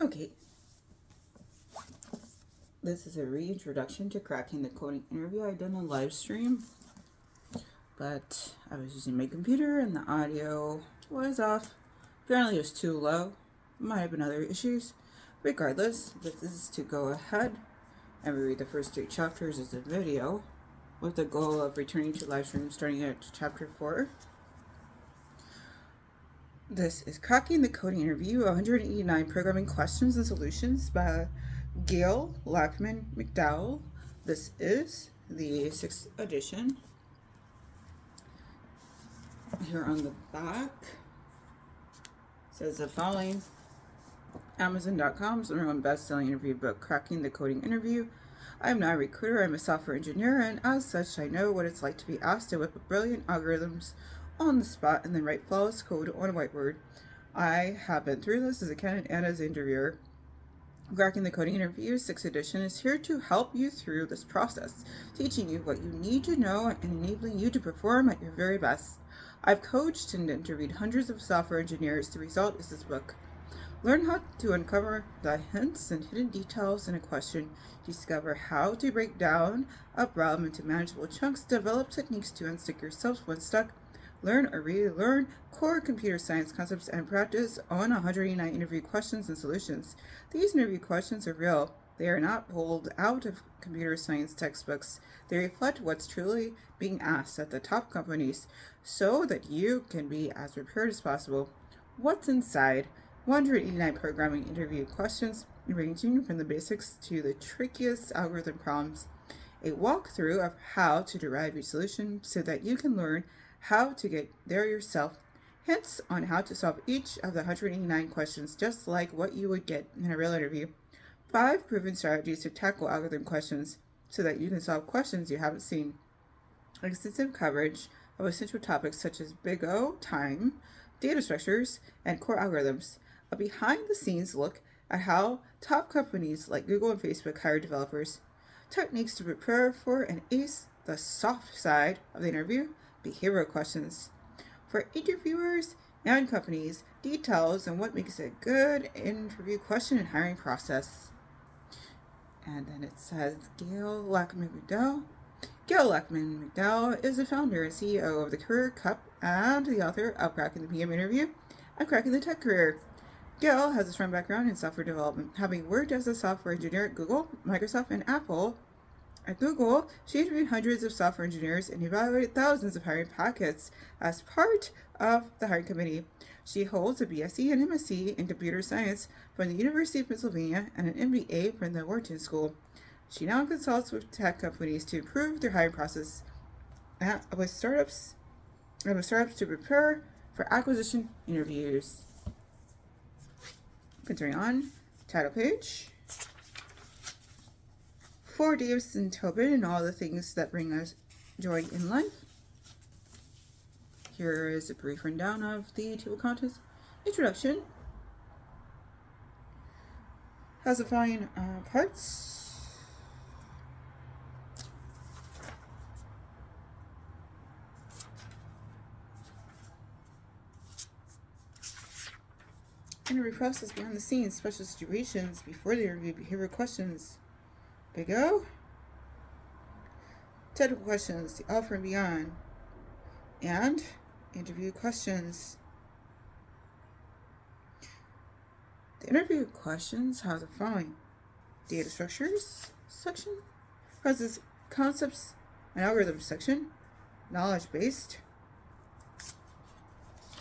Okay, this is a reintroduction to cracking the coding interview. I done a live stream, but I was using my computer and the audio was off. Apparently it was too low. Might have been other issues. Regardless, this is to go ahead and read the first 3 chapters as a video with the goal of returning to live stream starting at chapter 4. This is Cracking the Coding Interview, 189 Programming Questions and Solutions by Gayle, Laakmann, McDowell. This is the 6th edition. Here on the back says the following: Amazon.com's #1 best-selling interview book, Cracking the Coding Interview. I am not a recruiter, I'm a software engineer, and as such I know what it's like to be asked to whip up brilliant algorithms on the spot and then write flawless code on a whiteboard. I have been through this as a candidate and as an interviewer. Cracking the Coding Interview 6th edition is here to help you through this process, teaching you what you need to know and enabling you to perform at your very best. I've coached and interviewed hundreds of software engineers. The result is this book. Learn how to uncover the hints and hidden details in a question, discover how to break down a problem into manageable chunks, develop techniques to unstick yourself when stuck, learn or relearn core computer science concepts, and practice on 189 interview questions and solutions. These interview questions are real. They are not pulled out of computer science textbooks. They reflect what's truly being asked at the top companies so that you can be as prepared as possible. What's inside? 189 programming interview questions ranging from the basics to the trickiest algorithm problems. A walkthrough of how to derive a solution so that you can learn how to get there yourself. Hints on how to solve each of the 189 questions just like what you would get in a real interview. 5 proven strategies to tackle algorithm questions so that you can solve questions you haven't seen. Extensive coverage of essential topics such as big O, time, data structures, and core algorithms. A behind-the-scenes look at how top companies like Google and Facebook hire developers. Techniques to prepare for and ace the soft side of the interview, behavioral questions. For interviewers and companies, details on what makes a good interview question and hiring process. And then it says Gayle, Laakmann, McDowell. Gayle Laakmann McDowell is the founder and CEO of the Career Cup and the author of Cracking the PM Interview and Cracking the Tech Career. Gayle has a strong background in software development, having worked as a software engineer at Google, Microsoft, and Apple. At Google, she interviewed hundreds of software engineers and evaluated thousands of hiring packets as part of the hiring committee. She holds a BSc and MSc in computer science from the University of Pennsylvania and an MBA from the Wharton School. She now consults with tech companies to improve their hiring process and with startups to prepare for acquisition interviews. Continuing on, title page. For Davis and Tobin and all the things that bring us joy in life. Here is a brief rundown of the table of contents. Introduction. Has the following parts. Interview process behind the scenes, special situations before the interview, behavioral questions. Big O. Technical questions, the offer and beyond. And interview questions. The interview questions have the following: data structures section, process concepts and algorithms section, knowledge based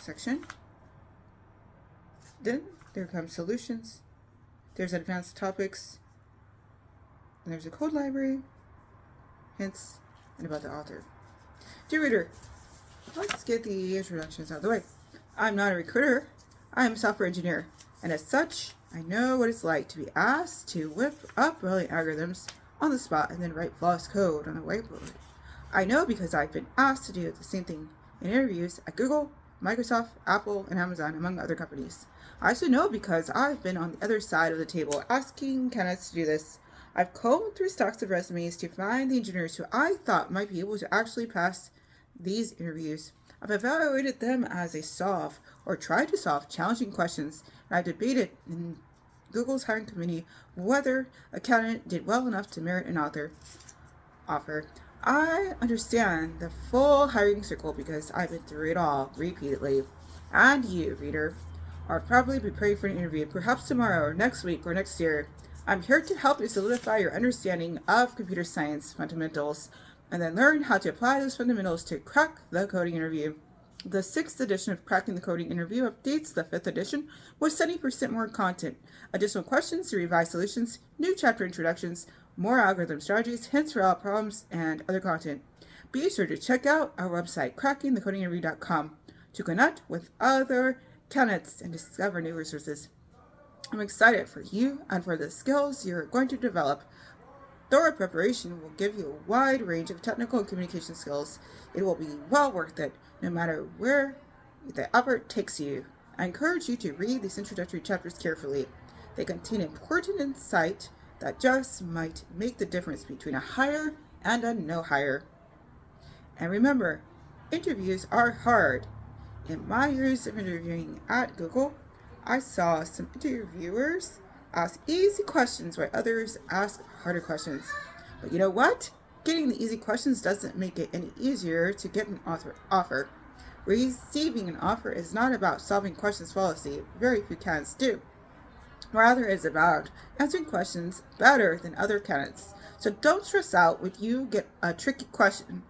section. Then there comes solutions. There's advanced topics. And there's a code library, hints, and about the author. Dear reader, let's get the introductions out of the way. I'm not a recruiter. I'm a software engineer. And as such, I know what it's like to be asked to whip up brilliant algorithms on the spot and then write flawless code on a whiteboard. I know because I've been asked to do the same thing in interviews at Google, Microsoft, Apple, and Amazon, among other companies. I also know because I've been on the other side of the table asking candidates to do this. I've combed through stacks of resumes to find the engineers who I thought might be able to actually pass these interviews. I've evaluated them as they solve or try to solve challenging questions, and I've debated and Google's hiring committee whether a candidate did well enough to merit an offer. I understand the full hiring circle because I've been through it all repeatedly. And you, reader, are probably preparing for an interview, perhaps tomorrow, or next week, or next year. I'm here to help you solidify your understanding of computer science fundamentals and then learn how to apply those fundamentals to crack the coding interview. The 6th edition of Cracking the Coding Interview updates the 5th edition with 70% more content, additional questions to revise solutions, new chapter introductions, more algorithm strategies, hints for all problems, and other content. Be sure to check out our website, crackingthecodinginterview.com, to connect with other candidates and discover new resources. I'm excited for you and for the skills you're going to develop. Thorough preparation will give you a wide range of technical and communication skills. It will be well worth it, no matter where the effort takes you. I encourage you to read these introductory chapters carefully. They contain important insight that just might make the difference between a hire and a no hire. And remember, interviews are hard. In my years of interviewing at Google, I saw some interviewers ask easy questions while others ask harder questions. But you know what? Getting the easy questions doesn't make it any easier to get an offer. Receiving an offer is not about solving questions flawlessly. Very few candidates do. Rather, it's about answering questions better than other candidates. So don't stress out when you get a tricky question.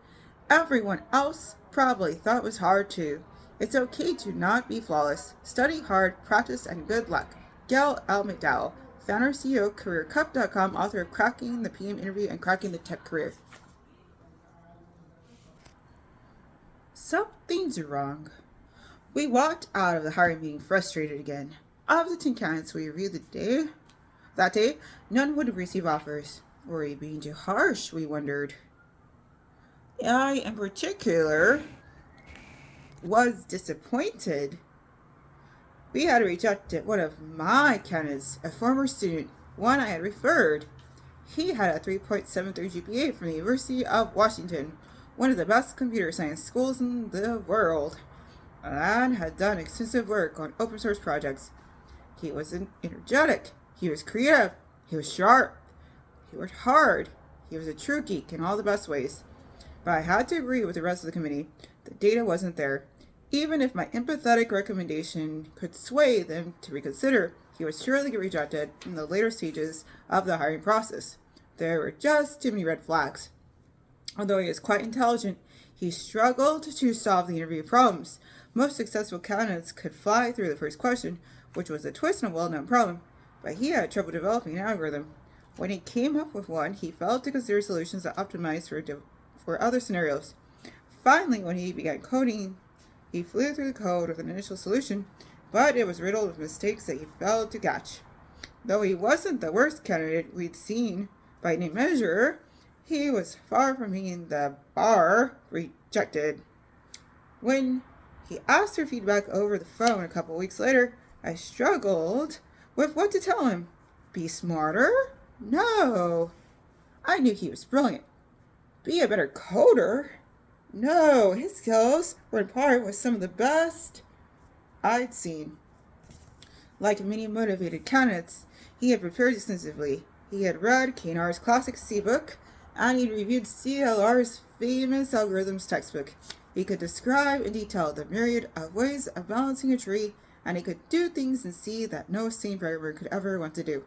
Everyone else probably thought it was hard too. It's okay to not be flawless. Study hard, practice, and good luck. Gayle McDowell, founder, CEO, CareerCup.com, author of Cracking the PM Interview and Cracking the Tech Career. Something's wrong. We walked out of the hiring meeting frustrated again. Of the 10 candidates we reviewed that day, none would receive offers. Were we being too harsh, we wondered. I, in particular, was disappointed. We had rejected one of my candidates, a former student, one I had referred. He had a 3.73 GPA from the University of Washington, one of the best computer science schools in the world, and had done extensive work on open source projects. He was energetic, he was creative, he was sharp, he worked hard, he was a true geek in all the best ways. But I had to agree with the rest of the committee. The data wasn't there. Even if my empathetic recommendation could sway them to reconsider, he would surely get rejected in the later stages of the hiring process. There were just too many red flags. Although he is quite intelligent, he struggled to solve the interview problems. Most successful candidates could fly through the first question, which was a twist on a well-known problem, but he had trouble developing an algorithm. When he came up with one, he failed to consider solutions that optimized for other scenarios. Finally, when he began coding, he flew through the code with an initial solution, but it was riddled with mistakes that he failed to catch. Though he wasn't the worst candidate we'd seen by any measure, he was far from being the bar rejected. When he asked for feedback over the phone a couple weeks later, I struggled with what to tell him. Be smarter? No. I knew he was brilliant. Be a better coder? No, his skills were on par with some of the best I'd seen. Like many motivated candidates, he had prepared extensively. He had read K&R's classic C book, and he'd reviewed CLR's famous algorithms textbook. He could describe in detail the myriad of ways of balancing a tree, and he could do things in C that no sane programmer could ever want to do.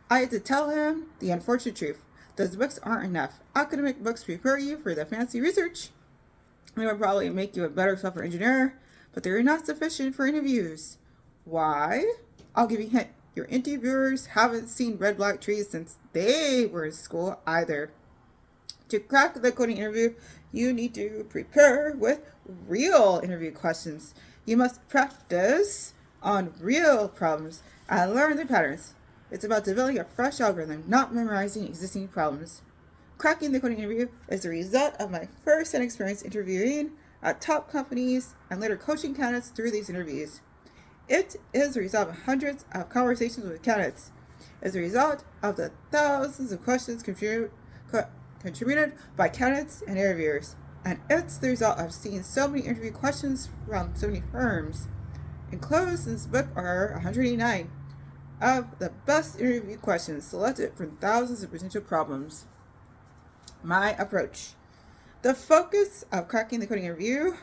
I had to tell him the unfortunate truth. Those books aren't enough. Academic books prepare you for the fancy research. They will probably make you a better software engineer, but they're not sufficient for interviews. Why? I'll give you a hint. Your interviewers haven't seen red-black trees since they were in school either. To crack the coding interview, you need to prepare with real interview questions. You must practice on real problems and learn the patterns. It's about developing a fresh algorithm, not memorizing existing problems. Cracking the coding interview is the result of my first-hand experience interviewing at top companies and later coaching candidates through these interviews. It is the result of hundreds of conversations with candidates. It's the result of the thousands of questions contributed by candidates and interviewers. And it's the result of seeing so many interview questions from so many firms. Enclosed in this book are 189. of the best interview questions selected from thousands of potential problems. My approach. The focus of cracking the coding interview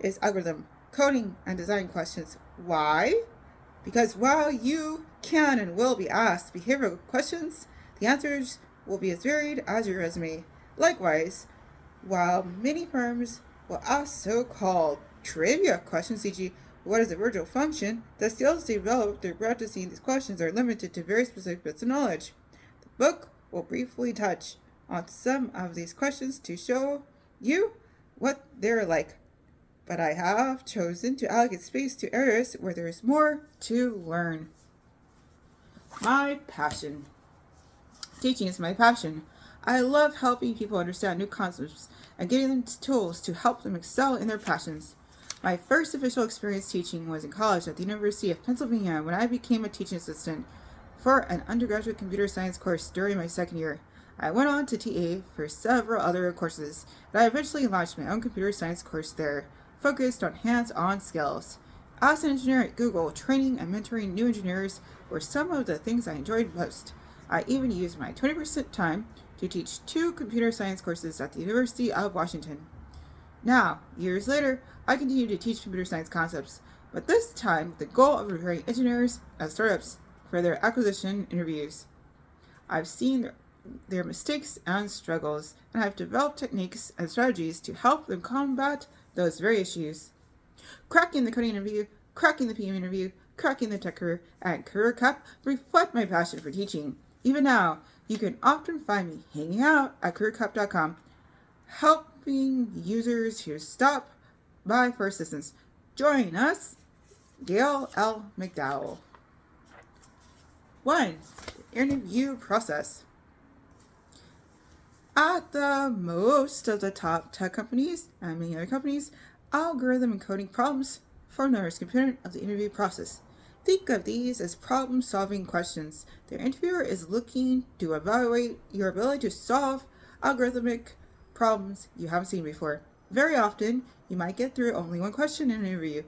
is algorithm, coding, and design questions. Why? Because while you can and will be asked behavioral questions, the answers will be as varied as your resume. Likewise, while many firms will ask so-called trivia questions, e.g., what is a virtual function, the skills developed through practicing these questions are limited to very specific bits of knowledge. The book will briefly touch on some of these questions to show you what they're like, but I have chosen to allocate space to areas where there is more to learn. My passion. Teaching is my passion. I love helping people understand new concepts and giving them tools to help them excel in their passions. My first official experience teaching was in college at the University of Pennsylvania when I became a teaching assistant for an undergraduate computer science course during my second year. I went on to TA for several other courses, and I eventually launched my own computer science course there, focused on hands-on skills. As an engineer at Google, training and mentoring new engineers were some of the things I enjoyed most. I even used my 20% time to teach 2 computer science courses at the University of Washington. Now, years later, I continue to teach computer science concepts, but this time with the goal of preparing engineers at startups for their acquisition interviews. I've seen their mistakes and struggles, and I've developed techniques and strategies to help them combat those very issues. Cracking the coding interview, cracking the PM interview, cracking the tech career, and career cup reflect my passion for teaching. Even now, you can often find me hanging out at careercup.com, helping users who stop by for assistance. Join us, Gayle L. McDowell. 1. Interview process. At the most of the top tech companies and many other companies, algorithm and coding problems form the most component of the interview process. Think of these as problem-solving questions. The interviewer is looking to evaluate your ability to solve algorithmic problems you haven't seen before. Very often, you might get through only one question in an interview.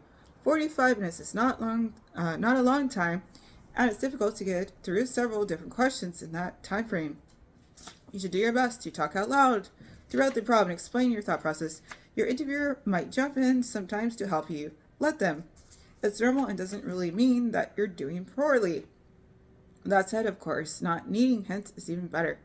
45 minutes is not a long time, and it's difficult to get through several different questions in that time frame. You should do your best to talk out loud throughout the problem and explain your thought process. Your interviewer might jump in sometimes to help you. Let them. It's normal and doesn't really mean that you're doing poorly. That said, of course, not needing hints is even better.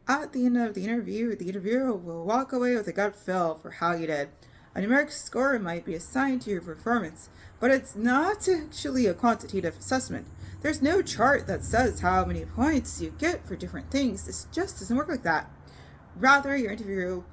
At the end of the interviewer will walk away with a gut feel for how you did. A numeric score might be assigned to your performance, but it's not actually a quantitative assessment. There's no chart that says how many points you get for different things. This just doesn't work like that. Rather, your interviewer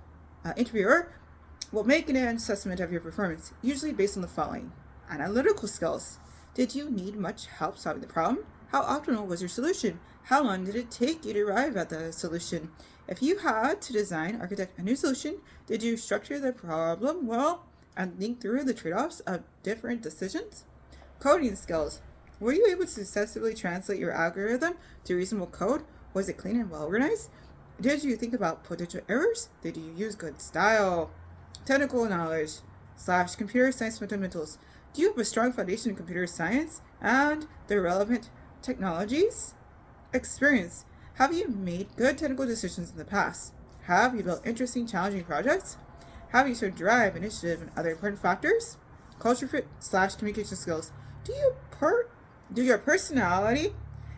will make an assessment of your performance, usually based on the following. Analytical skills. Did you need much help solving the problem? How optimal was your solution? How long did it take you to arrive at the solution? If you had to design, architect a new solution, did you structure the problem well and think through the trade-offs of different decisions? Coding skills. Were you able to successfully translate your algorithm to reasonable code? Was it clean and well organized? Did you think about potential errors? Did you use good style? Technical knowledge / computer science fundamentals. Do you have a strong foundation in computer science and the relevant technologies? Experience. Have you made good technical decisions in the past? Have you built interesting, challenging projects? Have you shown drive, initiative, and other important factors? Culture fit / communication skills. Do your personality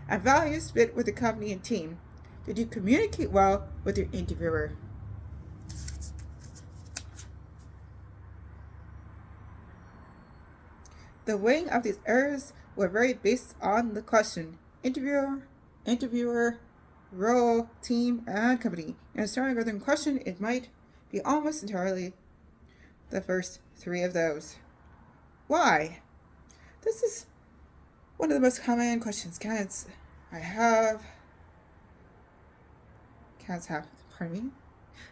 and values fit with the company and team? Did you communicate well with your interviewer? The weighing of these errors will vary based on the question, interviewer, role, team, and company. In a starting algorithm question, it might be almost entirely the first 3 of those. Why? This is one of the most common questions cats have.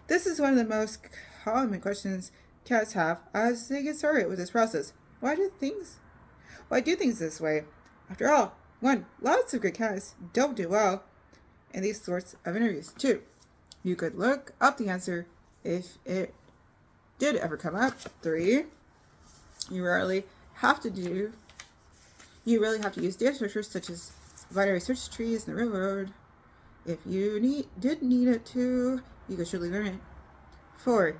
This is one of the most common questions cats have as they get started with this process. Why do things this way? After all, 1. Lots of good cats don't do well in these sorts of interviews. 2. You could look up the answer if it did ever come up. 3. You really have to use data structures such as binary search trees in the real world. If you did need it to, you could surely learn it. 4.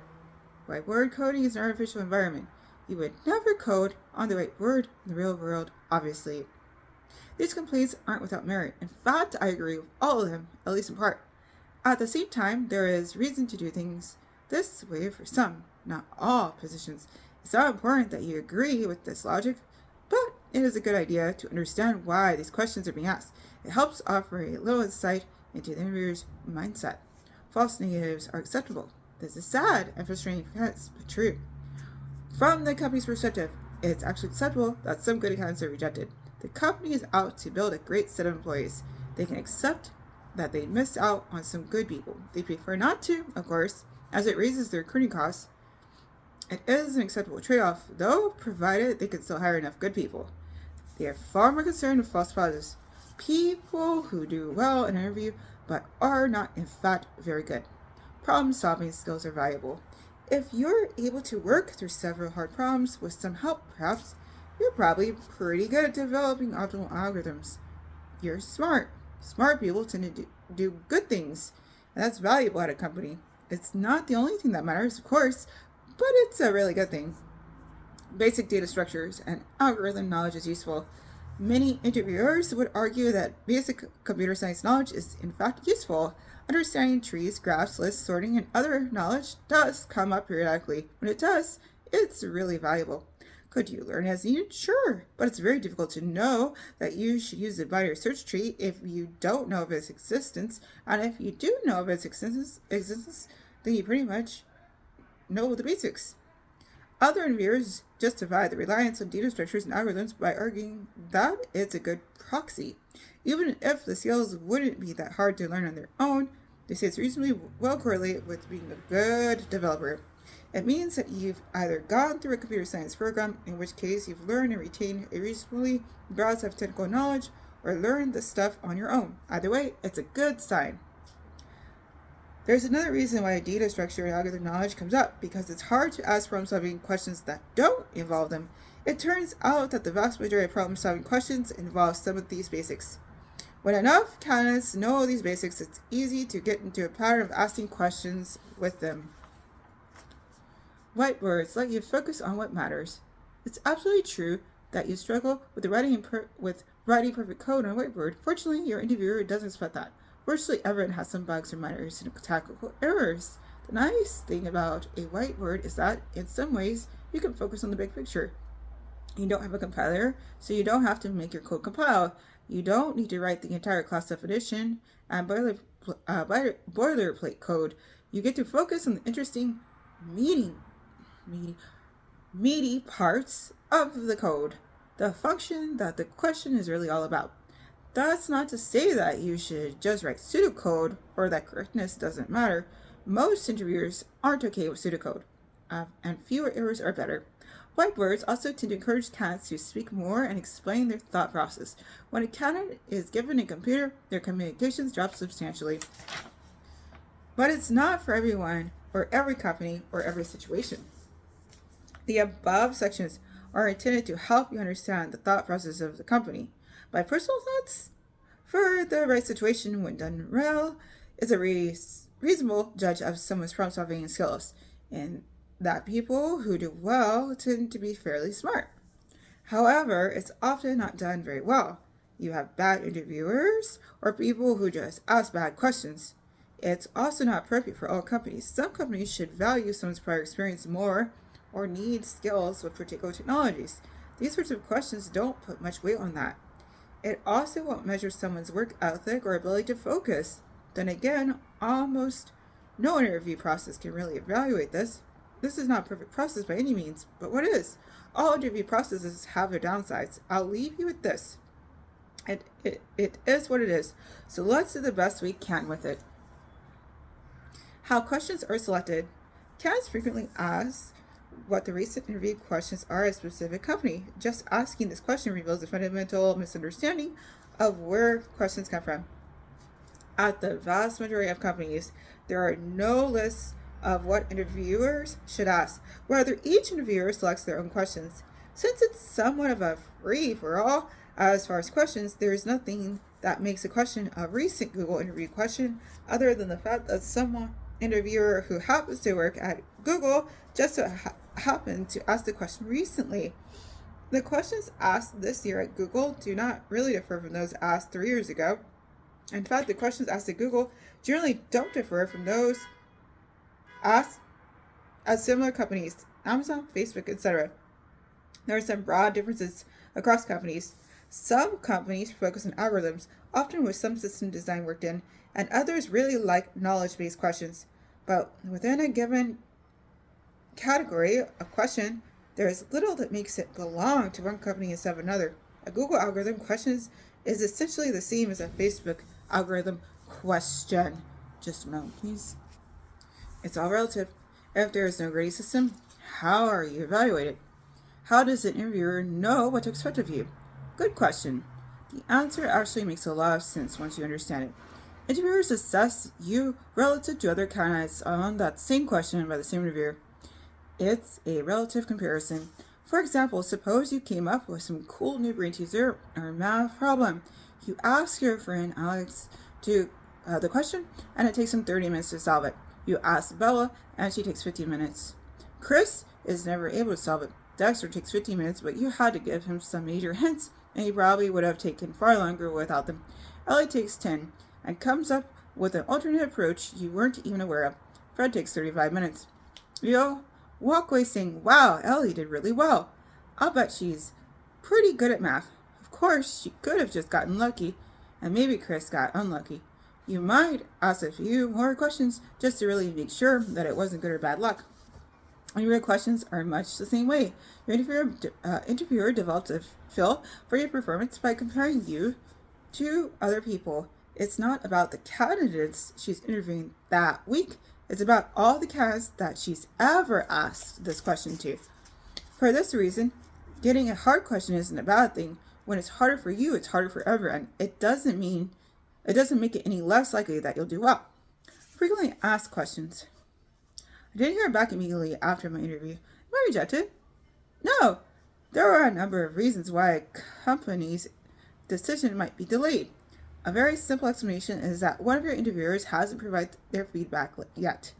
Whiteboard coding is an artificial environment. You would never code on the whiteboard in the real world, obviously. These complaints aren't without merit. In fact, I agree with all of them, at least in part. At the same time, there is reason to do things this way for some, not all positions. It's not important that you agree with this logic, but it is a good idea to understand why these questions are being asked. It helps offer a little insight into the interviewer's mindset. False negatives are acceptable. This is sad and frustrating for candidates, but true. From the company's perspective, it's actually acceptable that some good candidates are rejected. The company is out to build a great set of employees. They can accept that they missed out on some good people. They prefer not to, of course, as it raises their recruiting costs. It is an acceptable trade-off, though, provided they can still hire enough good people. They are far more concerned with false positives, people who do well in an interview but are not, in fact, very good. Problem-solving skills are valuable. If you're able to work through several hard problems with some help, perhaps, you're probably pretty good at developing optimal algorithms. You're smart. Smart people tend to do good things, and that's valuable at a company. It's not the only thing that matters, of course, but it's a really good thing. Basic data structures and algorithm knowledge is useful. Many interviewers would argue that basic computer science knowledge is in fact useful. Understanding trees, graphs, lists, sorting, and other knowledge does come up periodically. When it does, it's really valuable. Could you learn as needed? Sure, but it's very difficult to know that you should use a binary search tree if you don't know of its existence, and if you do know of its existence, then you pretty much know the basics. Other interviewers justify the reliance on data structures and algorithms by arguing that it's a good proxy. Even if the skills wouldn't be that hard to learn on their own, they say it's reasonably well correlated with being a good developer. It means that you've either gone through a computer science program, in which case you've learned and retained a reasonably broad set of technical knowledge, or learned the stuff on your own. Either way, it's a good sign. There's another reason why data structure and algorithm knowledge comes up, because it's hard to ask problem-solving questions that don't involve them. It turns out that the vast majority of problem-solving questions involve some of these basics. When enough candidates know these basics, it's easy to get into a pattern of asking questions with them. Whiteboards let you focus on what matters. It's absolutely true that you struggle with writing perfect code on a whiteboard. Fortunately, your interviewer doesn't expect that. Virtually everyone has some bugs or minor technical errors. The nice thing about a whiteboard is that, in some ways, you can focus on the big picture. You don't have a compiler, so you don't have to make your code compile. You don't need to write the entire class definition and boilerplate code. You get to focus on the interesting, meaty parts of the code, the function that the question is really all about. That's not to say that you should just write pseudocode or that correctness doesn't matter. Most interviewers aren't okay with pseudocode, and fewer errors are better. Whiteboards also tend to encourage candidates to speak more and explain their thought process. When a candidate is given a computer, their communications drop substantially. But it's not for everyone, or every company, or every situation. The above sections are intended to help you understand the thought process of the company. My personal thoughts? For the right situation, when done well, is a reasonable judge of someone's problem-solving skills, and that people who do well tend to be fairly smart. However, it's often not done very well. You have bad interviewers or people who just ask bad questions. It's also not appropriate for all companies. Some companies should value someone's prior experience more or need skills with particular technologies. These sorts of questions don't put much weight on that. It also won't measure someone's work ethic or ability to focus. Then again, almost no interview process can really evaluate this. This is not a perfect process by any means, but what is? All interview processes have their downsides. I'll leave you with this. It is what it is, so let's do the best we can with it. How questions are selected. Candidates frequently ask what the recent interview questions are at a specific company. Just asking this question reveals a fundamental misunderstanding of where questions come from. At the vast majority of companies, there are no lists of what interviewers should ask. Rather, each interviewer selects their own questions. Since it's somewhat of a free-for-all as far as questions, there is nothing that makes a question a recent Google interview question, other than the fact that some interviewer who happens to work at Google just so happened to ask the question recently. The questions asked this year at Google do not really differ from those asked 3 years ago. In fact, the questions asked at Google generally don't differ from those asked at similar companies, Amazon, Facebook, etc. There are some broad differences across companies. Some companies focus on algorithms, often with some system design worked in, and others really like knowledge-based questions. But within a given category of question, there is little that makes it belong to one company instead of another. A Google algorithm question is essentially the same as a Facebook algorithm question. Just a moment, please. It's all relative. If there is no grading system, how are you evaluated? How does an interviewer know what to expect of you? Good question. The answer actually makes a lot of sense once you understand it. Interviewers assess you relative to other candidates on that same question by the same interviewer. It's a relative comparison. For example, suppose you came up with some cool new brain teaser or math problem. You ask your friend Alex to the question, and it takes him 30 minutes to solve it. You ask Bella, and she takes 15 minutes. Chris is never able to solve it. Dexter takes 15 minutes, but you had to give him some major hints, and he probably would have taken far longer without them. Ellie takes 10, and comes up with an alternate approach you weren't even aware of. Fred takes 35 minutes. You'll walk away saying, wow, Ellie did really well. I'll bet she's pretty good at math. Of course, she could have just gotten lucky, and maybe Chris got unlucky. You might ask a few more questions just to really make sure that it wasn't good or bad luck. Interview questions are much the same way. Your interviewer develops a feel for your performance by comparing you to other people. It's not about the candidates she's interviewing that week. It's about all the candidates that she's ever asked this question to. For this reason, getting a hard question isn't a bad thing. When it's harder for you, it's harder for everyone. It doesn't make it any less likely that you'll do well. Frequently asked questions. I didn't hear back immediately after my interview. Am I rejected? No. There are a number of reasons why a company's decision might be delayed. A very simple explanation is that one of your interviewers hasn't provided their feedback yet.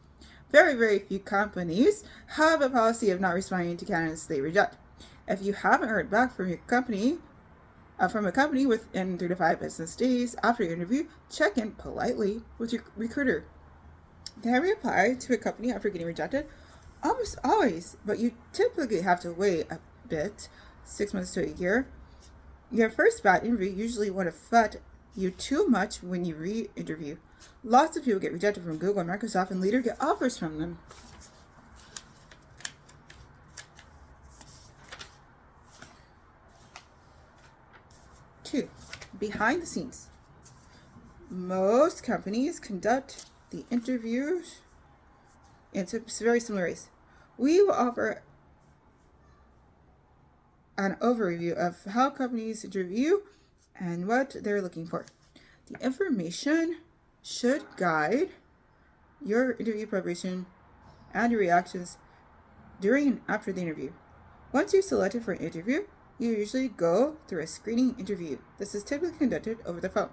Very, very few companies have a policy of not responding to candidates they reject. If you haven't heard back from a company within 3 to 5 business days after your interview, check in politely with your recruiter. Can I reapply to a company after getting rejected? Almost always, but you typically have to wait a bit, 6 months to a year. Your first bad interview usually won't affect you too much when you re-interview. Lots of people get rejected from Google and Microsoft and later get offers from them. 2. Behind the scenes. Most companies conduct the interviews in very similar ways. We will offer an overview of how companies interview and what they're looking for. The information should guide your interview preparation and your reactions during and after the interview. Once you're selected for an interview, you usually go through a screening interview. This is typically conducted over the phone.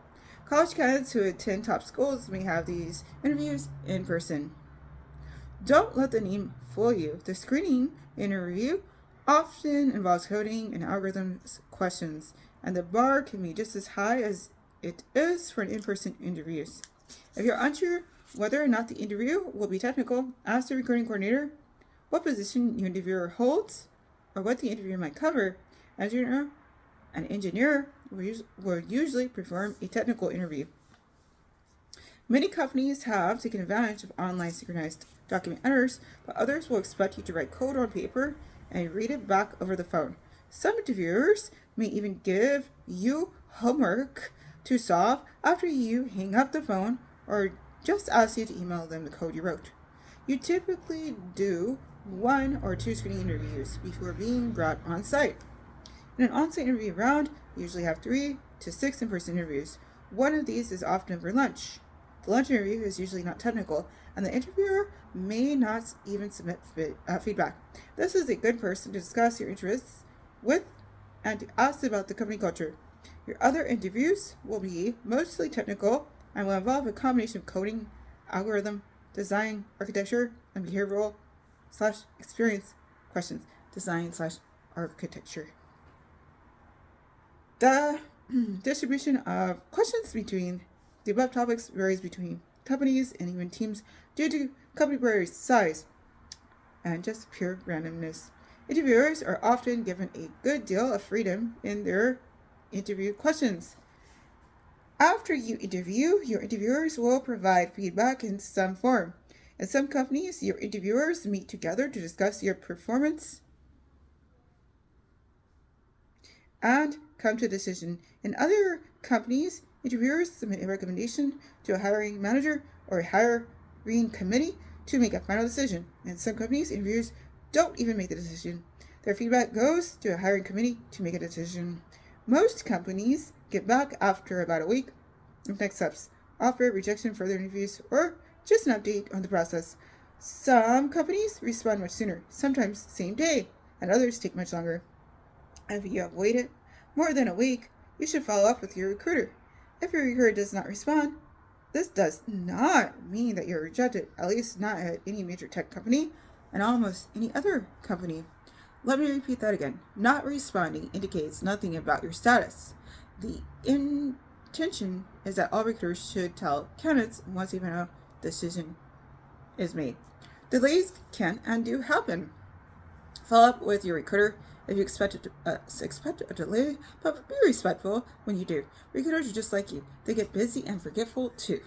College candidates who attend top schools may have these interviews in person. Don't let the name fool you. The screening interview often involves coding and algorithms questions, and the bar can be just as high as it is for an in-person interviews. If you're unsure whether or not the interview will be technical, ask the recruiting coordinator what position your interviewer holds or what the interview might cover. An engineer will usually perform a technical interview. Many companies have taken advantage of online synchronized document editors, but others will expect you to write code on paper and read it back over the phone. Some interviewers may even give you homework to solve after you hang up the phone or just ask you to email them the code you wrote. You typically do 1 or 2 screening interviews before being brought on site. In an on-site interview round, you usually have 3 to 6 in-person interviews. One of these is often over lunch. The lunch interview is usually not technical, and the interviewer may not even submit feedback. This is a good person to discuss your interests with and to ask about the company culture. Your other interviews will be mostly technical and will involve a combination of coding, algorithm, design, architecture, and behavioral / experience questions. Design / architecture. The distribution of questions between the above topics varies between companies and even teams due to company size and just pure randomness. Interviewers are often given a good deal of freedom in their interview questions. After you interview, your interviewers will provide feedback in some form. In some companies, your interviewers meet together to discuss your performance and come to a decision. In other companies, interviewers submit a recommendation to a hiring manager or a hiring committee to make a final decision. In some companies, interviewers don't even make the decision. Their feedback goes to a hiring committee to make a decision. Most companies get back after about a week with next steps, offer, rejection, further interviews, or just an update on the process. Some companies respond much sooner, sometimes same day, and others take much longer. If you have waited more than a week, you should follow up with your recruiter. If your recruiter does not respond, this does not mean that you're rejected, at least not at any major tech company and almost any other company. Let me repeat that again. Not responding indicates nothing about your status. The intention is that all recruiters should tell candidates once a final decision is made. Delays can and do happen. Follow up with your recruiter if you expect a delay, but be respectful when you do. Recruiters are just like you. They get busy and forgetful too.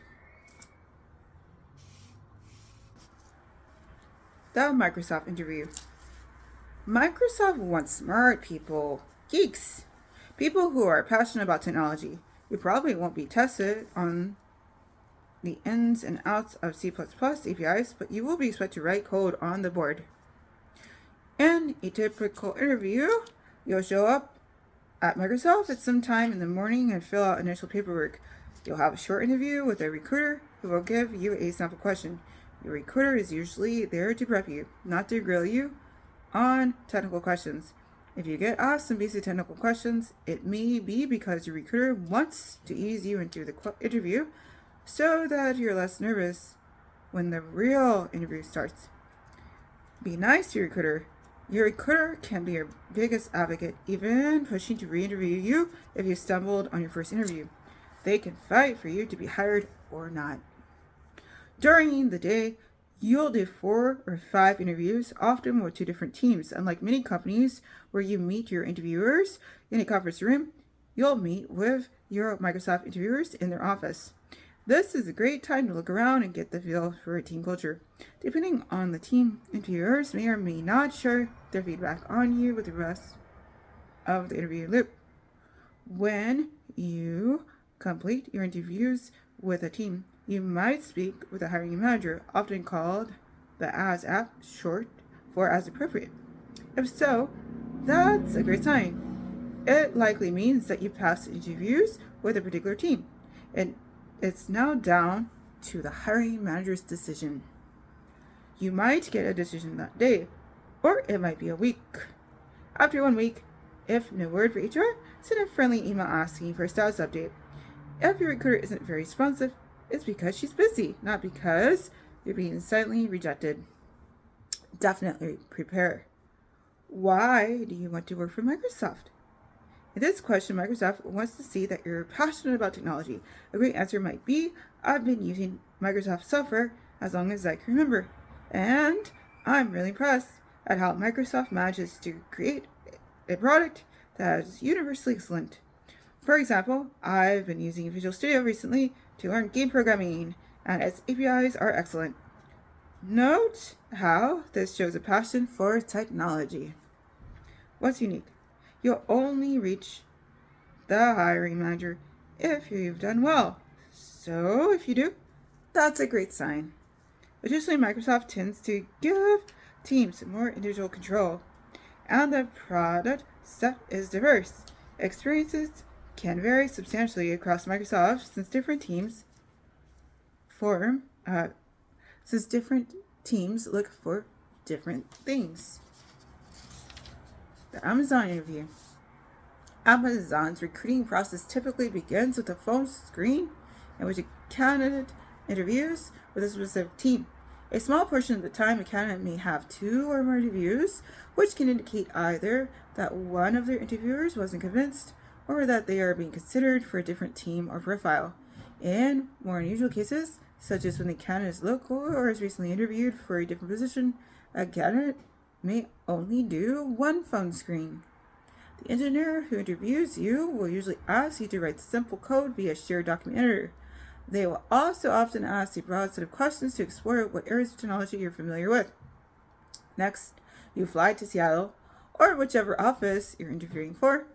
The Microsoft interview. Microsoft wants smart people, geeks, people who are passionate about technology. You probably won't be tested on the ins and outs of C++ APIs, but you will be expected to write code on the board. In a typical interview, you'll show up at Microsoft at some time in the morning and fill out initial paperwork. You'll have a short interview with a recruiter who will give you a sample question. Your recruiter is usually there to prep you, not to grill you on technical questions. If you get asked some basic technical questions, it may be because your recruiter wants to ease you into the interview so that you're less nervous when the real interview starts. Be nice to your recruiter. Your recruiter can be your biggest advocate, even pushing to re-interview you if you stumbled on your first interview. They can fight for you to be hired or not. During the day, you'll do 4 or 5 interviews, often with 2 different teams. Unlike many companies where you meet your interviewers in a conference room, you'll meet with your Microsoft interviewers in their office. This is a great time to look around and get the feel for a team culture. Depending on the team, interviewers may or may not share their feedback on you with the rest of the interview loop. When you complete your interviews with a team, you might speak with a hiring manager, often called the as app, short for as appropriate. If so, that's a great sign. It likely means that you passed interviews with a particular team, and it's now down to the hiring manager's decision. You might get a decision that day, or it might be a week. After 1 week, if no word for HR, send a friendly email asking for a status update. If your recruiter isn't very responsive, it's because she's busy, not because you're being silently rejected. Definitely prepare. Why do you want to work for Microsoft? In this question, Microsoft wants to see that you're passionate about technology. A great answer might be, I've been using Microsoft software as long as I can remember, and I'm really impressed at how Microsoft manages to create a product that is universally excellent. For example, I've been using Visual Studio recently to learn game programming, and its APIs are excellent. Note how this shows a passion for technology. What's unique? You'll only reach the hiring manager if you've done well. So if you do, that's a great sign. Additionally, Microsoft tends to give teams more individual control, and the product set is diverse. Experiences can vary substantially across Microsoft since different teams look for different things. The Amazon interview. Amazon's recruiting process typically begins with a phone screen in which a candidate interviews with a specific team. A small portion of the time, a candidate may have 2 or more interviews, which can indicate either that one of their interviewers wasn't convinced or that they are being considered for a different team or profile. In more unusual cases, such as when the candidate is local or is recently interviewed for a different position, a candidate may only do 1 phone screen. The engineer who interviews you will usually ask you to write simple code via shared document editor. They will also often ask a broad set of questions to explore what areas of technology you're familiar with. Next, you fly to Seattle or whichever office you're interviewing for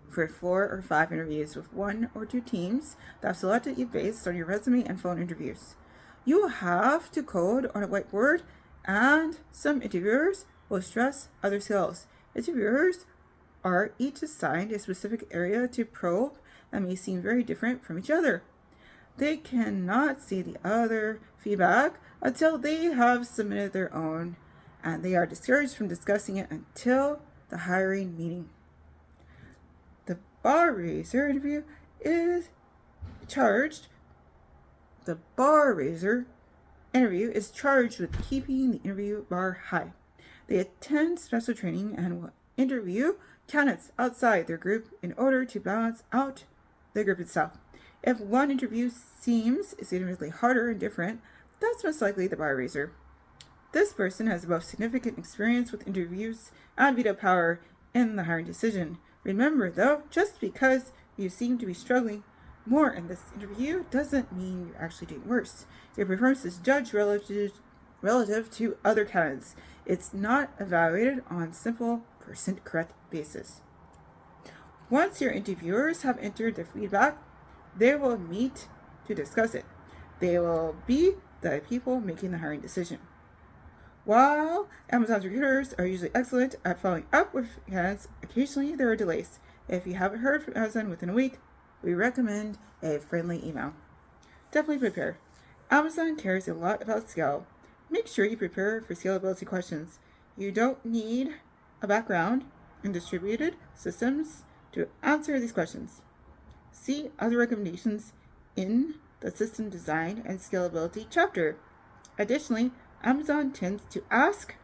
4 or 5 interviews with 1 or 2 teams that have selected you based on your resume and phone interviews. You will have to code on a whiteboard, and some interviewers will stress other skills. Interviewers are each assigned a specific area to probe and may seem very different from each other. They cannot see the other feedback until they have submitted their own, and they are discouraged from discussing it until the hiring meeting. The bar raiser interview is charged with keeping the interview bar high. They attend special training and will interview candidates outside their group in order to balance out the group itself. If one interview seems significantly harder and different, that's most likely the bar raiser. This person has both significant experience with interviews and veto power in the hiring decision. Remember, though, just because you seem to be struggling more in this interview doesn't mean you're actually doing worse. Your performance is judged relative to other candidates. It's not evaluated on simple percent correct basis. Once your interviewers have entered their feedback, they will meet to discuss it. They will be the people making the hiring decision. While Amazon's recruiters are usually excellent at following up with candidates, occasionally there are delays. If you haven't heard from Amazon within a week, we recommend a friendly email. Definitely prepare. Amazon cares a lot about scale. Make sure you prepare for scalability questions. You don't need a background in distributed systems to answer these questions. See other recommendations in the System Design and Scalability chapter. Additionally, Amazon tends to ask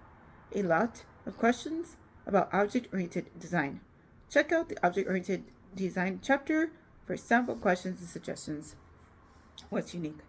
a lot of questions about object-oriented design. Check out the object-oriented design chapter for sample questions and suggestions. What's unique?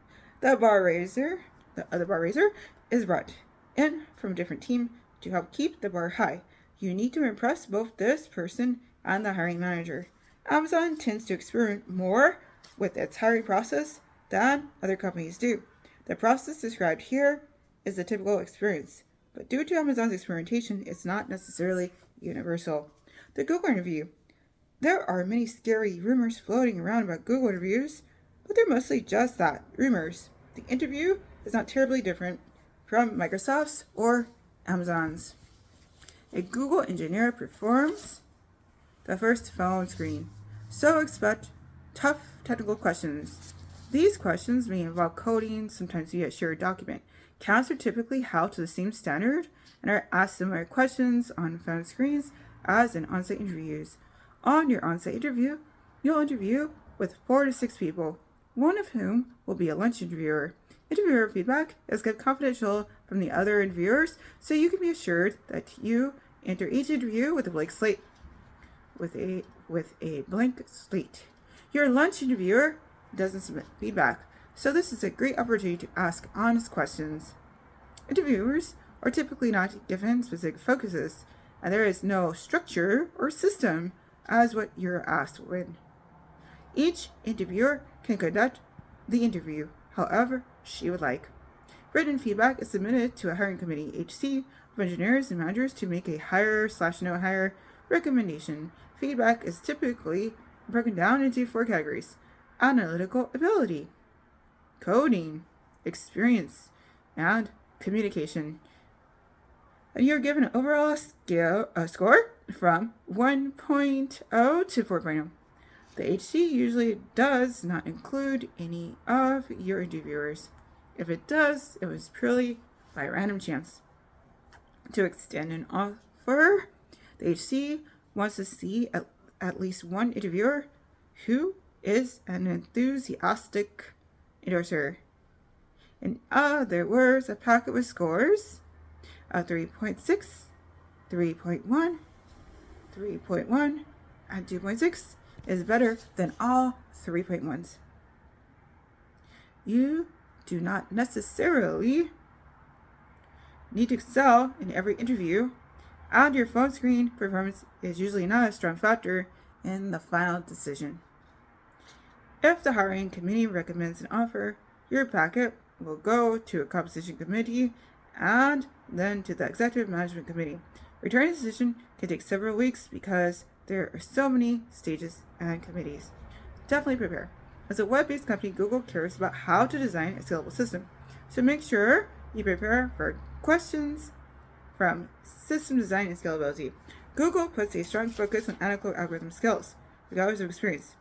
The other bar raiser, is brought in from a different team to help keep the bar high. You need to impress both this person and the hiring manager. Amazon tends to experiment more with its hiring process than other companies do. The process described here is a typical experience, but due to Amazon's experimentation, it's not necessarily universal. The Google interview. There are many scary rumors floating around about Google interviews, but they're mostly just that, rumors. The interview is not terribly different from Microsoft's or Amazon's. A Google engineer performs the first phone screen, so expect tough technical questions. These questions may involve coding, sometimes via a shared document. Candidates are typically held to the same standard and are asked similar questions on phone screens as in on-site interviews. On your on-site interview, you'll interview with 4 to 6 people, one of whom will be a lunch interviewer. Interviewer feedback is kept confidential from the other interviewers, so you can be assured that you enter each interview with a blank slate. Your lunch interviewer doesn't submit feedback, so this is a great opportunity to ask honest questions. Interviewers are typically not given specific focuses, and there is no structure or system as what you're asked when. Each interviewer can conduct the interview however she would like. Written feedback is submitted to a hiring committee, HC, of engineers and managers to make a hire/no hire recommendation. Feedback is typically broken down into 4 categories: analytical ability, coding, experience, and communication. And you're given an overall score from 1.0 to 4.0. The HC usually does not include any of your interviewers. If it does, it was purely by random chance. To extend an offer, the HC wants to see at at least one interviewer who is an enthusiastic endorser. In other words, a packet with scores of 3.6, 3.1, 3.1, and 2.6 is better than all 3.1s. You do not necessarily need to excel in every interview, and your phone screen performance is usually not a strong factor in the final decision. If the hiring committee recommends an offer, your packet will go to a compensation committee and then to the executive management committee. Returning a decision can take several weeks because there are so many stages and committees. Definitely prepare. As a web-based company, Google cares about how to design a scalable system. So make sure you prepare for questions from system design and scalability. Google puts a strong focus on analytical algorithm skills, regardless of experience.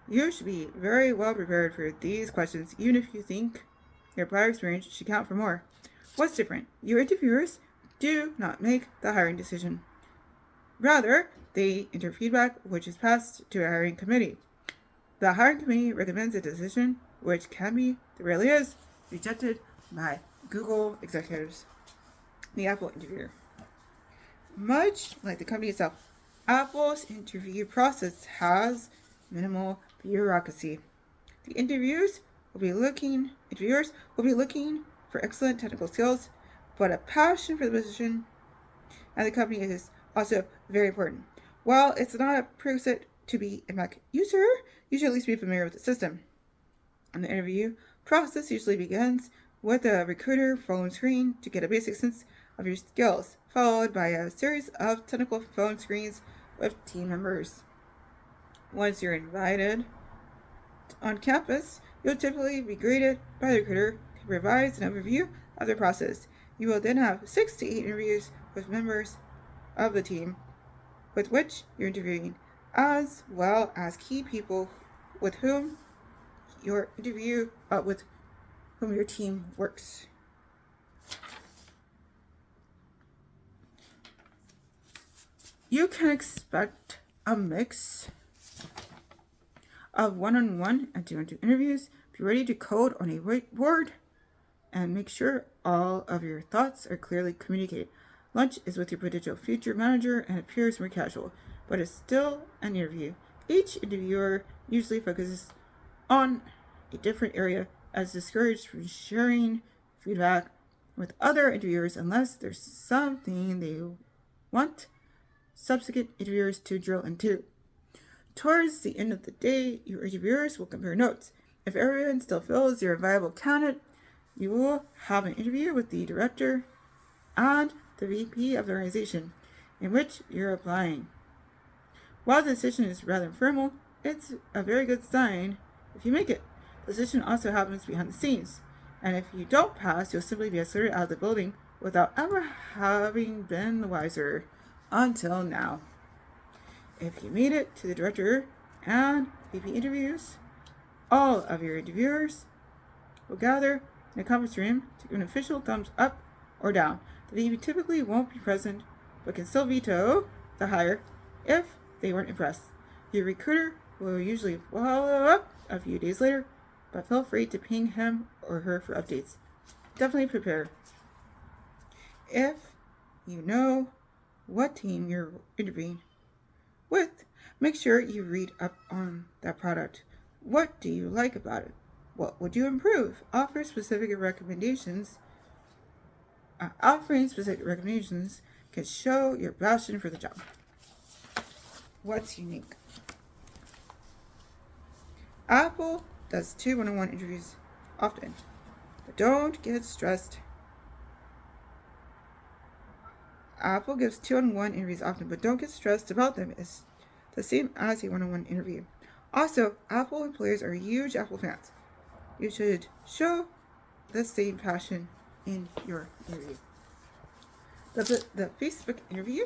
You should be very well prepared for these questions, even if you think your prior experience should count for more. What's different? Your interviewers do not make the hiring decision. Rather, they enter feedback, which is passed to a hiring committee. The hiring committee recommends a decision, which can be, rarely is, rejected by Google executives. The Apple interviewer. Much like the company itself, Apple's interview process has minimal bureaucracy. The interviewers will be looking for excellent technical skills, but a passion for the position and the company is also very important. While it's not a prerequisite to be a Mac user, you should at least be familiar with the system. And the interview process usually begins with a recruiter phone screen to get a basic sense of your skills, followed by a series of technical phone screens with team members. Once you're invited on campus, you'll typically be greeted by the recruiter who provides an overview of the process. You will then have 6 to 8 interviews with members of the team with which you're interviewing, as well as key people with whom your team works. You can expect a mix of one-on-one and two-on-two interviews. Be ready to code on a whiteboard and make sure all of your thoughts are clearly communicated. Lunch is with your potential future manager and appears more casual, but it's still an interview. Each interviewer usually focuses on a different area, as discouraged from sharing feedback with other interviewers unless there's something they want subsequent interviewers to drill into. Towards the end of the day, your interviewers will compare notes. If everyone still feels you're a viable candidate, you will have an interview with the director and the VP of the organization in which you're applying. While the decision is rather informal, it's a very good sign if you make it. The decision also happens behind the scenes, and if you don't pass, you'll simply be escorted out of the building without ever having been the wiser until now. If you made it to the director and VP interviews, all of your interviewers will gather in a conference room to give an official thumbs up or down. The VP typically won't be present, but can still veto the hire if they weren't impressed. Your recruiter will usually follow up a few days later, but feel free to ping him or her for updates. Definitely prepare. If you know what team you're interviewing with, make sure you read up on that product. What do you like about it? What would you improve? Offering specific recommendations can show your passion for the job. What's unique? Apple does 2 one-on-one interviews often, but don't get stressed. Apple gives 2 one-on-one interviews often, but don't get stressed about them. It's the same as a one-on-one interview. Also, Apple employees are huge Apple fans. You should show the same passion in your interview. The Facebook interview.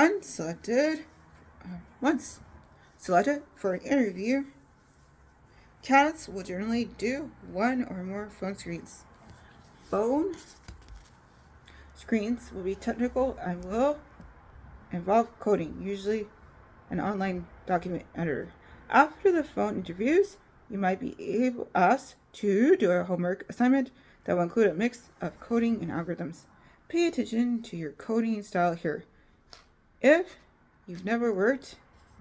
Once selected for an interview, candidates will generally do one or more phone screens. Phone screens will be technical and will involve coding, usually an online document editor. After the phone interviews, you might be asked to do a homework assignment that will include a mix of coding and algorithms. Pay attention to your coding style here. If you've never worked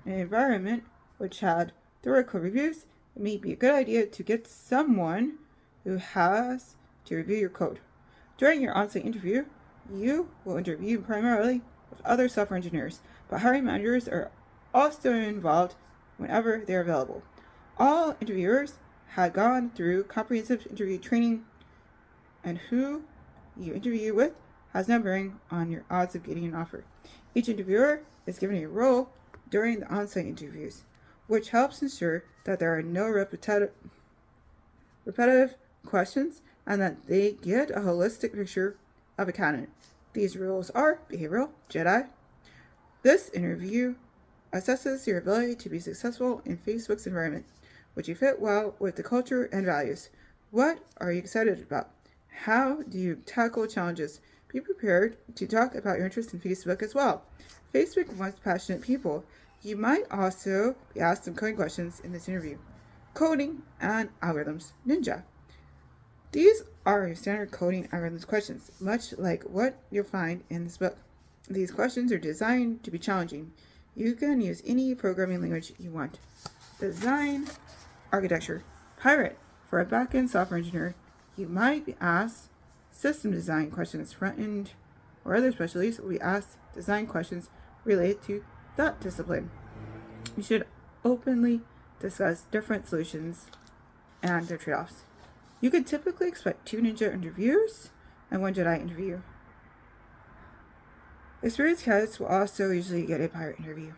in an environment which had thorough code reviews, it may be a good idea to get someone who has to review your code. During your on-site interview, you will interview primarily with other software engineers, but hiring managers are also involved whenever they're available. All interviewers had gone through comprehensive interview training, and who you interview with has no bearing on your odds of getting an offer. Each interviewer is given a role during the on-site interviews, which helps ensure that there are no repetitive questions and that they get a holistic picture of a candidate. These roles are behavioral, Jedi. This interview assesses your ability to be successful in Facebook's environment. Would you fit well with the culture and values? What are you excited about? How do you tackle challenges? Be prepared to talk about your interest in Facebook as well. Facebook wants passionate people. You might also be asked some coding questions in this interview. Coding and algorithms, Ninja. These are your standard coding algorithms questions, much like what you'll find in this book. These questions are designed to be challenging. You can use any programming language you want. Design architecture. Pirate. For a back-end software engineer, you might be asked system design questions. Front-end or other specialties will be asked design questions related to that discipline. You should openly discuss different solutions and their trade-offs. You can typically expect 2 Ninja interviews and 1 Jedi interview. Experienced candidates will also usually get a pirate interview.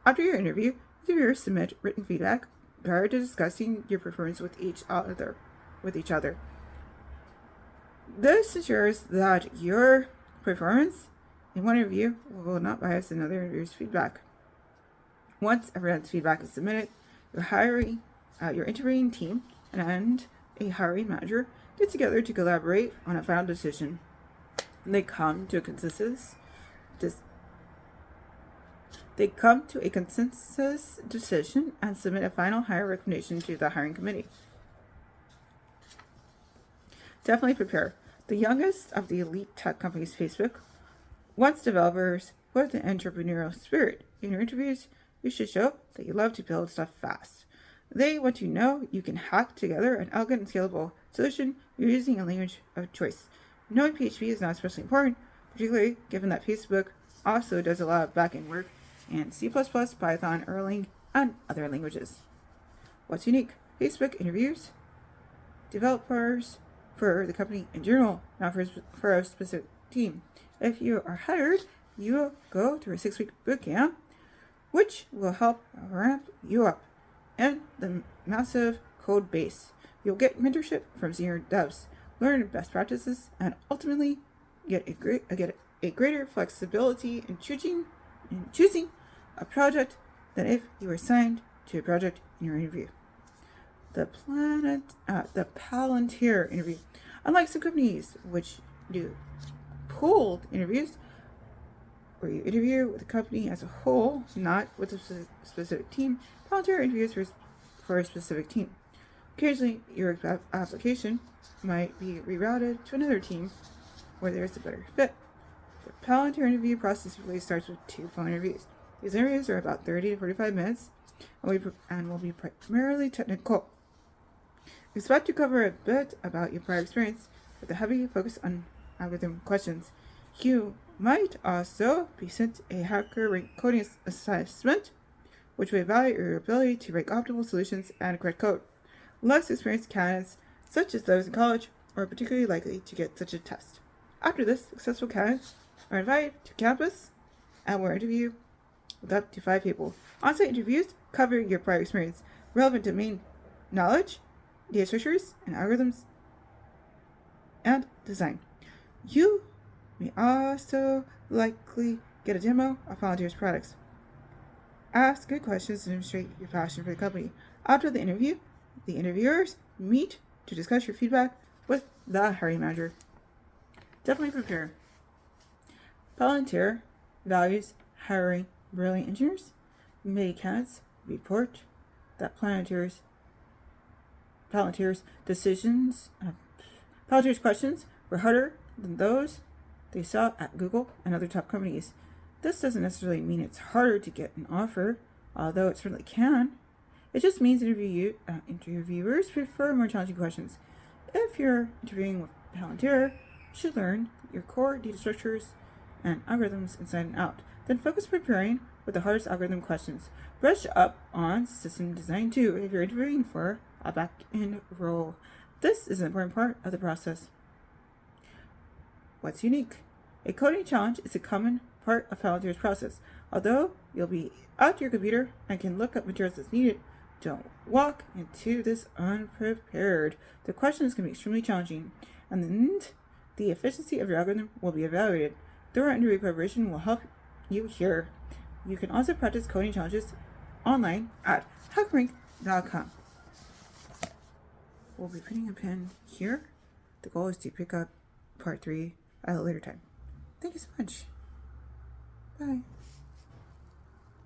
After your interview, interviewers submit written feedback prior to discussing your performance with each other. This ensures that your performance in one interview will not bias another interviewer's feedback. Once everyone's feedback is submitted, your interviewing team and a hiring manager get together to collaborate on a final decision. They come to a consensus decision and submit a final hire recommendation to the hiring committee. Definitely prepare. The youngest of the elite tech companies, Facebook, wants developers with an entrepreneurial spirit. In your interviews, you should show that you love to build stuff fast. They want to know you can hack together an elegant and scalable solution using a language of choice. Knowing PHP is not especially important, particularly given that Facebook also does a lot of back-end work in C++, Python, Erlang, and other languages. What's unique? Facebook interviews developers for the company in general, not for a specific team. If you are hired, you will go through a 6-week boot camp, which will help ramp you up in the massive code base. You'll get mentorship from senior devs, learn best practices, and ultimately get a greater flexibility in choosing a project than if you were assigned to a project in your interview. The Palantir interview. Unlike some companies which do pooled interviews, where you interview with the company as a whole, not with a specific team, Palantir interviews for a specific team. Occasionally, your application might be rerouted to another team where there's a better fit. The Palantir interview process usually starts with 2 phone interviews. These interviews are about 30 to 45 minutes and will be primarily technical. Expect to cover a bit about your prior experience with a heavy focus on algorithm questions. You might also be sent a hacker-ranked coding assessment, which will evaluate your ability to rank optimal solutions and correct code. Less experienced candidates, such as those in college, are particularly likely to get such a test. After this, successful candidates are invited to campus and will interview with up to 5 people. On-site interviews cover your prior experience, relevant domain knowledge, data structures, and algorithms, and design. You may also likely Get a demo of Palantir's products. Ask good questions to demonstrate your passion for the company. After the interview, the interviewers meet to discuss your feedback with the hiring manager. Definitely prepare. Palantir values hiring brilliant engineers. Many candidates report that Palantir's questions were harder than those they saw at Google and other top companies. This doesn't necessarily mean it's harder to get an offer, although it certainly can. It just means interviewers prefer more challenging questions. If you're interviewing with Palantir, you should learn your core data structures and algorithms inside and out. Then focus preparing with the hardest algorithm questions. Brush up on system design too if you're interviewing for a back-end role. This is an important part of the process. What's unique? A coding challenge is a common part of Palantir's process. Although you'll be at your computer and can look up materials as needed, don't walk into this unprepared. The questions can be extremely challenging, and then the efficiency of your algorithm will be evaluated. Thorough interview preparation will help you here. You can also practice coding challenges online at hackerrank.com. We'll be putting a pin here. The goal is to pick up part 3 at a later time. Thank you so much. Bye.